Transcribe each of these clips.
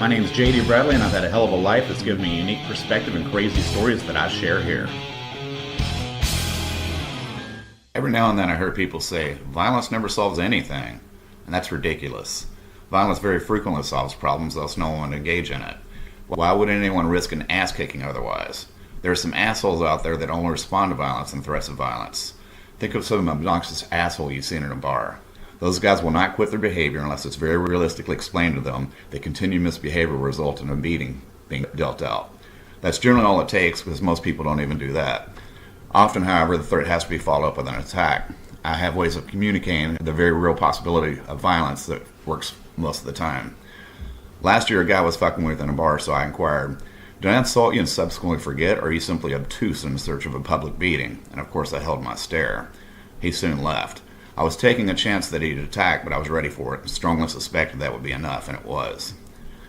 My name is JD Bradley, and I've had a hell of a life that's given me a unique perspective and crazy stories that I share here. Every now and then I hear people say, violence never solves anything, and that's ridiculous. Violence very frequently solves problems, else no one would engage in it. Why would anyone risk an ass-kicking otherwise? There are some assholes out there that only respond to violence and threats of violence. Think of some obnoxious asshole you've seen in a bar. Those guys will not quit their behavior unless it's very realistically explained to them that continued misbehavior will result in a beating being dealt out. That's generally all it takes, because most people don't even do that. Often, however, the threat has to be followed up with an attack. I have ways of communicating the very real possibility of violence that works most of the time. Last year, a guy was fucking with in a bar, so I inquired, "Did I insult you and subsequently forget, or are you simply obtuse in search of a public beating?" And of course, I held my stare. He soon left. I was taking a chance that he'd attack, but I was ready for it and strongly suspected that would be enough, and it was.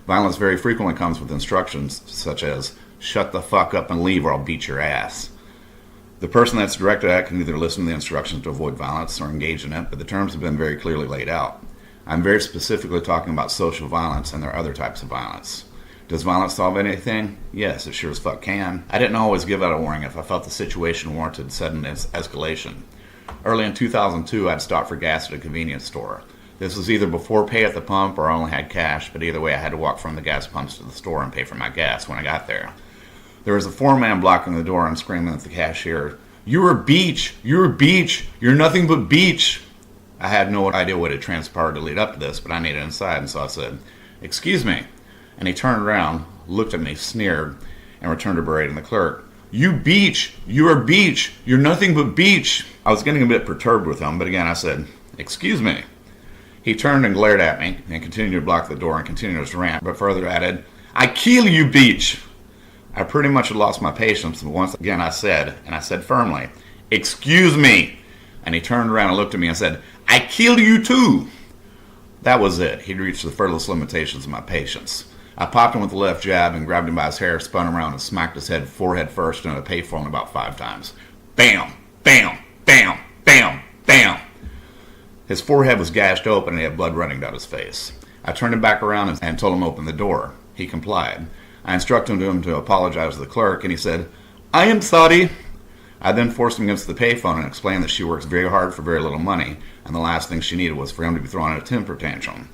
Violence very frequently comes with instructions such as, "Shut the fuck up and leave or I'll beat your ass." The person that's directed at can either listen to the instructions to avoid violence or engage in it, but the terms have been very clearly laid out. I'm very specifically talking about social violence, and there are other types of violence. Does violence solve anything? Yes, it sure as fuck can. I didn't always give out a warning if I felt the situation warranted sudden escalation. Early in 2002, I'd stopped for gas at a convenience store. This was either before pay at the pump or I only had cash, but either way I had to walk from the gas pumps to the store and pay for my gas when I got there. There was a foreman blocking the door and screaming at the cashier, "You're a beach! You're a beach! You're nothing but beach!" I had no idea what had transpired to lead up to this, but I needed inside, and so I said, "Excuse me." And he turned around, looked at me, sneered, and returned to berating the clerk. "You beach! You're a beach! You're nothing but beach!" I was getting a bit perturbed with him, but again I said, "Excuse me." He turned and glared at me, and continued to block the door and continued his rant, but further added, "I kill you, beach!" I pretty much had lost my patience, but once again I said firmly, "Excuse me." And he turned around and looked at me and said, "I kill you too." That was it. He'd reached the furthest limitations of my patience. I popped him with the left jab and grabbed him by his hair, spun him around and smacked his head forehead first into a payphone about 5 times. Bam! Bam! Bam! Bam! Bam! His forehead was gashed open and he had blood running down his face. I turned him back around and told him to open the door. He complied. I instructed him to apologize to the clerk, and he said, "I am sorry." I then forced him against the payphone and explained that she works very hard for very little money, and the last thing she needed was for him to be throwing a temper tantrum.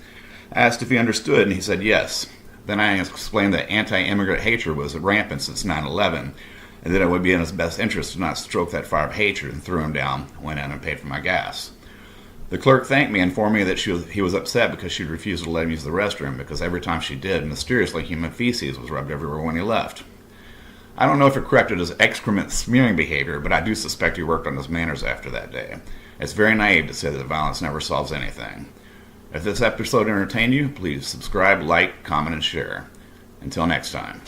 I asked if he understood, and he said yes. Then I explained that anti-immigrant hatred was rampant since 9/11, and that it would be in his best interest to not stroke that fire of hatred, and threw him down, went in and paid for my gas. The clerk thanked me and informed me that he was upset because she'd refused to let him use the restroom, because every time she did, mysteriously human feces was rubbed everywhere when he left. I don't know if it corrected his excrement smearing behavior, but I do suspect he worked on his manners after that day. It's very naive to say that violence never solves anything. If this episode entertained you, please subscribe, like, comment, and share. Until next time.